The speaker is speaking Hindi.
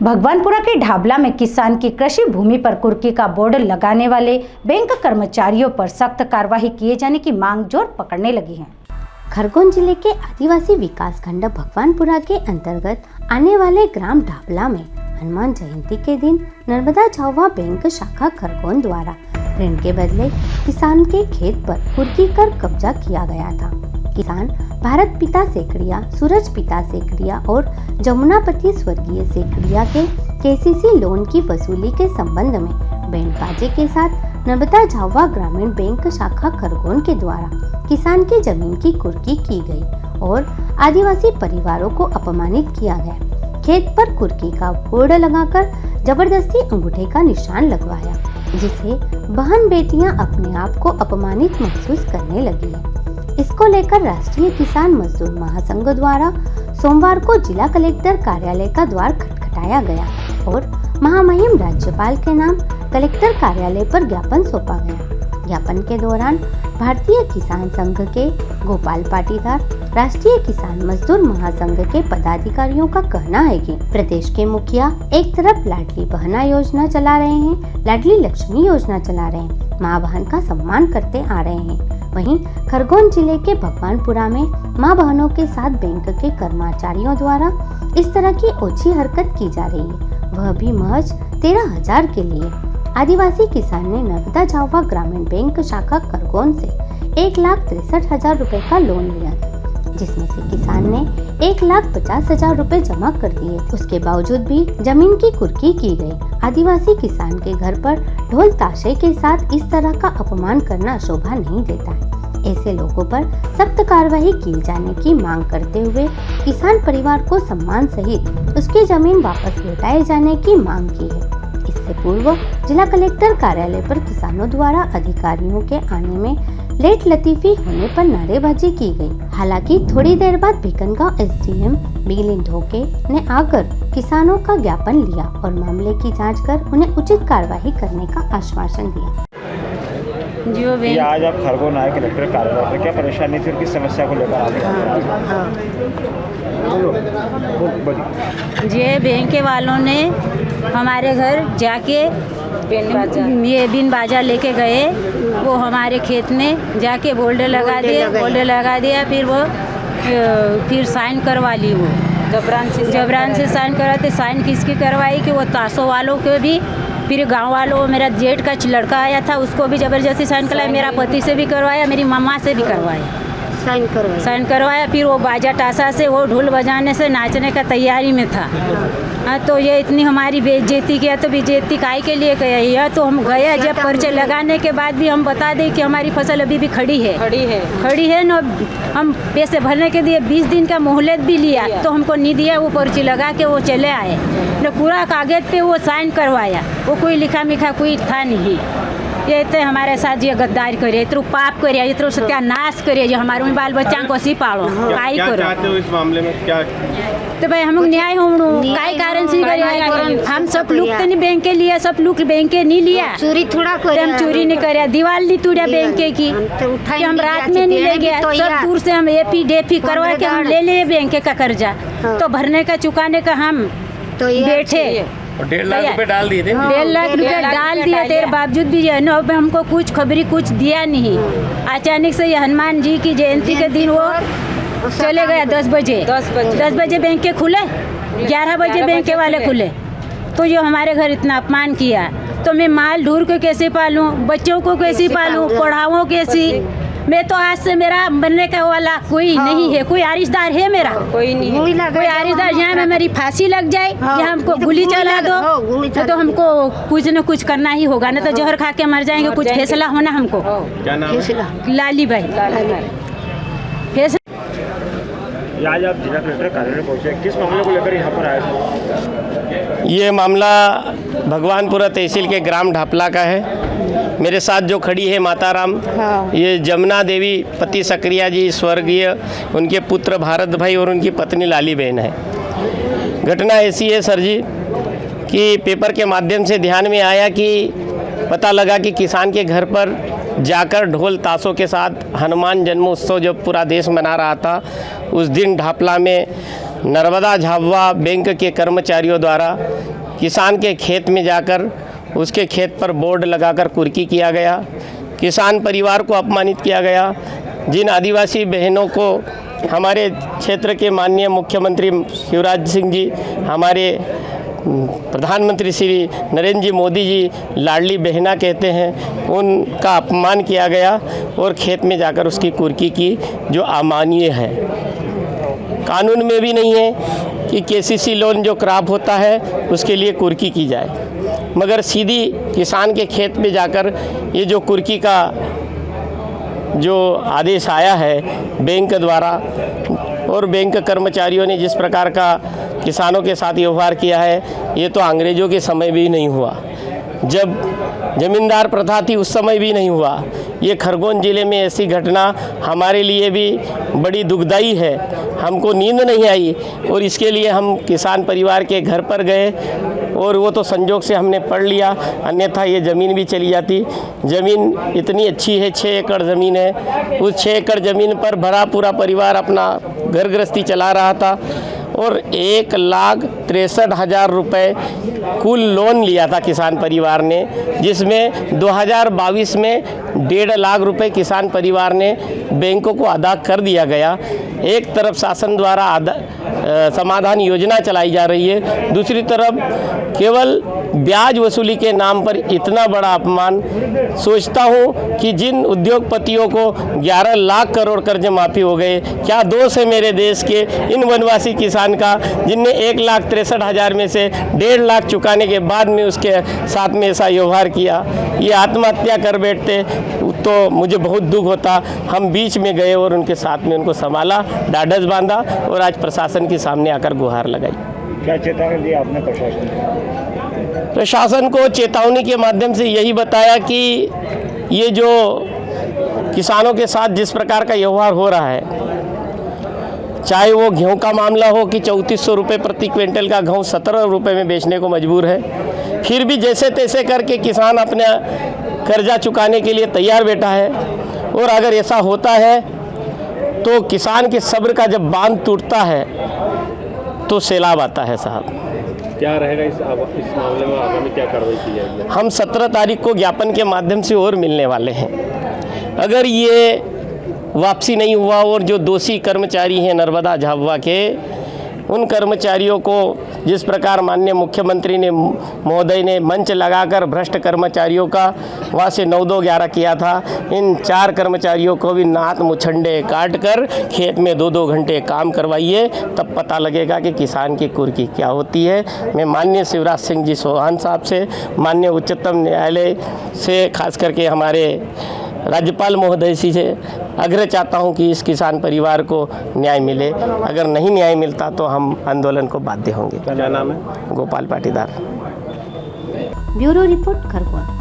भगवानपुरा के ढाबला में किसान की कृषि भूमि पर कुर्की का बोर्ड लगाने वाले बैंक कर्मचारियों पर सख्त कार्रवाई किए जाने की मांग जोर पकड़ने लगी है। खरगोन जिले के आदिवासी विकास खंड भगवानपुरा के अंतर्गत आने वाले ग्राम ढाबला में हनुमान जयंती के दिन नर्मदा झावा बैंक शाखा खरगोन द्वारा ऋण के बदले किसान के खेत पर कुर्की कर कब्जा किया गया था। किसान भारत पिता सेकड़िया, सूरज पिता सेकड़िया और जमुनापति स्वर्गीय सेकड़िया के केसीसी लोन की वसूली के संबंध में बैंड बाजे के साथ नर्मदा झावा ग्रामीण बैंक शाखा खरगोन के द्वारा किसान की जमीन की कुर्की की गई और आदिवासी परिवारों को अपमानित किया गया। खेत पर कुर्की का बोर्ड लगाकर जबरदस्ती अंगूठे का निशान लगवाया, जिसे बहन बेटियां अपने आप को अपमानित महसूस करने लगी है। इसको लेकर राष्ट्रीय किसान मजदूर महासंघ द्वारा सोमवार को जिला कलेक्टर कार्यालय का द्वार खटखटाया गया और महामहिम राज्यपाल के नाम कलेक्टर कार्यालय पर ज्ञापन सौंपा गया। ज्ञापन के दौरान भारतीय किसान संघ के गोपाल पाटीदार, राष्ट्रीय किसान मजदूर महासंघ के पदाधिकारियों का कहना है कि प्रदेश के मुखिया एक तरफ लाडली बहना योजना चला रहे हैं, लाडली लक्ष्मी योजना चला रहे हैं, माँ बहन का सम्मान करते आ रहे हैं, वहीं खरगोन जिले के भगवानपुरा में माँ बहनों के साथ बैंक के कर्मचारियों द्वारा इस तरह की ओछी हरकत की जा रही है, वह भी महज 13,000 के लिए। आदिवासी किसान ने नर्मदा झावा ग्रामीण बैंक शाखा खरगोन से 1,63,000 रुपए का लोन लिया, जिसमें से किसान ने 1,50,000 रुपए जमा कर दिए। उसके बावजूद भी जमीन की कुर्की की गई। आदिवासी किसान के घर पर ढोल ताशे के साथ इस तरह का अपमान करना शोभा नहीं देता है। ऐसे लोगों पर सख्त कार्रवाई किए जाने की मांग करते हुए किसान परिवार को सम्मान सहित उसकी जमीन वापस लौटाए जाने की मांग की है। इससे पूर्व जिला कलेक्टर कार्यालय पर किसानों द्वारा अधिकारियों के आने में लेट लतीफी होने पर नारेबाजी की गई। हालांकि थोड़ी देर बाद भिकनगांव एसडीएम बिगलिन ढोके ने आकर किसानों का ज्ञापन लिया और मामले की जांच कर उन्हें उचित कार्रवाई करने का आश्वासन दिया। ये आज आप खरगोन आए कलेक्टर कार्यालय पर, क्या परेशानी थी और किस समस्या को लेकर आए? ये बैंक वालों ने हमारे घर जाके ये बिन बाजा लेके गए, वो हमारे खेत में जाके बोल्ड लगा दिया, फिर साइन करवा ली। वो जबरान से साइन कराते। साइन किसकी करवाई कि वो तासो वालों के भी, फिर गांव वालों, मेरा जेठ का लड़का आया था उसको भी जबरदस्ती साइन कराया, मेरा पति से भी करवाया, मेरी मम्मा से भी करवाया, साइन करवाया। फिर वो बाजा टासा से, वो ढोल बजाने से नाचने का तैयारी में था। हाँ, तो ये इतनी हमारी बेइज्जती किया। तो बेइज्जती काहे के लिए किया? तो हम गए, जब पर्चे लगाने के बाद भी हम बता दें कि हमारी फसल अभी भी खड़ी है ना। हम पैसे भरने के लिए 20 दिन का मोहलत भी लिया तो हमको नहीं दिया। वो पर्ची लगा के वो चले आए न, पूरा कागज पे वो साइन करवाया, वो कोई लिखा मिखा कोई था नहीं। ये इतने हमारे साथ ये गद्दारी करे, इतना पाप करे, इतना सत्यानाश करे, जो हमारे बाल बच्चा को सी पालो। क्या चाहते हो इस मामले में? क्या तो भाई हम न्याय हो काय कारण से हम सब लोग तो नहीं बैंक के लिए, सब लोग बैंक के नहीं लिया, चोरी थोड़ा हम चोरी नहीं करे, दीवार नहीं तोड़ा बैंक की कि हम रात में नहीं ले गया। सब दूर से हम एपी करवा के हम ले लिए बैंक का कर्जा, तो भरने का चुकाने का हम बैठे 1.5 लाख रुपए डाल दिए थे। 1.5 लाख रुपए डाल दिया, तेरे बावजूद भी हमको कुछ खबरी कुछ दिया नहीं। अचानक से ये हनुमान जी की जयंती के दिन वो चले गया 10 बजे बैंक के खुले, 11 बजे बैंक के वाले खुले। तो जो हमारे घर इतना अपमान किया, तो मैं माल ढूर को कैसे पालूं, बच्चों को कैसे पालूं, पढ़ाऊं कैसी? मैं तो आज से मेरा बनने का वाला कोई नहीं है, कोई आरिशदार है मेरा? कोई नहीं, कोई आरिशदार। यहाँ में मेरी फांसी लग जाए या हमको गोली चला दो तो हमको कुछ न कुछ करना ही होगा, ना तो जहर खा के मर जाएंगे। कुछ फैसला होना हमको। क्या नाम है? लाली भाई। आज आप जिला कलेक्टर कार्यालय पहुंचे, किस मामले को लेकर यहाँ पर आए थे? ये मामला भगवानपुरा तहसील के ग्राम ढापला का है। मेरे साथ जो खड़ी है माताराम, ये जमुना देवी पति सक्रिया जी स्वर्गीय, उनके पुत्र भारत भाई और उनकी पत्नी लाली बहन है। घटना ऐसी है सर जी कि पेपर के माध्यम से ध्यान में आया कि पता लगा कि किसान के घर पर जाकर ढोल ताशों के साथ हनुमान जन्मोत्सव जब पूरा देश मना रहा था, उस दिन ढापला में नर्मदा झाबुआ बैंक के कर्मचारियों द्वारा किसान के खेत में जाकर उसके खेत पर बोर्ड लगाकर कुर्की किया गया, किसान परिवार को अपमानित किया गया। जिन आदिवासी बहनों को हमारे क्षेत्र के माननीय मुख्यमंत्री शिवराज सिंह जी, हमारे प्रधानमंत्री श्री नरेंद्र जी मोदी जी लाडली बहना कहते हैं, उनका अपमान किया गया और खेत में जाकर उसकी कुर्की की, जो अमानवीय है। कानून में भी नहीं है कि केसीसी लोन जो क्रॉप होता है उसके लिए कुर्की की जाए, मगर सीधी किसान के खेत में जाकर ये जो कुर्की का जो आदेश आया है बैंक द्वारा, और बैंक कर्मचारियों ने जिस प्रकार का किसानों के साथ व्यवहार किया है, ये तो अंग्रेज़ों के समय भी नहीं हुआ। जब जमींदार प्रथा थी उस समय भी नहीं हुआ। ये खरगोन ज़िले में ऐसी घटना हमारे लिए भी बड़ी दुखदाई है। हमको नींद नहीं आई और इसके लिए हम किसान परिवार के घर पर गए और वो तो संजोग से हमने पढ़ लिया, अन्यथा ये ज़मीन भी चली जाती। ज़मीन इतनी अच्छी है, 6 एकड़ ज़मीन है। उस 6 एकड़ ज़मीन पर भरा पूरा परिवार अपना घर गृहस्थी चला रहा था और 1,63,000 रुपये कुल लोन लिया था किसान परिवार ने, जिसमें 2022 में 1.5 लाख रुपए किसान परिवार ने बैंकों को अदा कर दिया गया। एक तरफ शासन द्वारा समाधान योजना चलाई जा रही है, दूसरी तरफ केवल ब्याज वसूली के नाम पर इतना बड़ा अपमान। सोचता हूँ कि जिन उद्योगपतियों को 11 लाख करोड़ कर्ज माफ़ी हो गए, क्या दोष है मेरे देश के इन वनवासी किसान का, जिनने 1,63,000 में से 1.5 लाख चुकाने के बाद में उसके साथ में ऐसा व्यवहार किया। ये आत्महत्या कर बैठते तो मुझे बहुत दुख होता। हम बीच में गए और उनके साथ में उनको संभाला, ढाढ़स बांधा और आज प्रशासन के सामने आकर गुहार लगाई। क्या चेतावनी दी आपने प्रशासन को? प्रशासन को चेतावनी के माध्यम से यही बताया कि ये जो किसानों के साथ जिस प्रकार का व्यवहार हो रहा है, चाहे वो गेहूं का मामला हो कि 3400 रुपये प्रति क्विंटल का गेहूं 17 रुपये में बेचने को मजबूर है, फिर भी जैसे तैसे करके किसान अपना कर्जा चुकाने के लिए तैयार बैठा है। और अगर ऐसा होता है तो किसान के सब्र का जब बांध टूटता है तो सैलाब आता है। साहब, क्या रहेगा इस मामले में, आगामी क्या कार्रवाई की जाएगी? हम 17 तारीख को ज्ञापन के माध्यम से और मिलने वाले हैं। अगर ये वापसी नहीं हुआ और जो दोषी कर्मचारी हैं नर्मदा झाबुआ के, उन कर्मचारियों को जिस प्रकार माननीय मुख्यमंत्री ने महोदय ने मंच लगाकर भ्रष्ट कर्मचारियों का वहाँ से 9-2-11 किया था, इन 4 कर्मचारियों को भी नाक मुछंडे काट कर खेत में 2-2 घंटे काम करवाइए, तब पता लगेगा कि किसान की कुर्की क्या होती है। मैं माननीय शिवराज सिंह जी चौहान साहब से, माननीय उच्चतम न्यायालय से, खास करके हमारे राज्यपाल महोदय जी से आग्रह चाहता हूं कि इस किसान परिवार को न्याय मिले। अगर नहीं न्याय मिलता तो हम आंदोलन को बाध्य होंगे। क्या नाम है? गोपाल पाटीदार। Bureau report Khargone.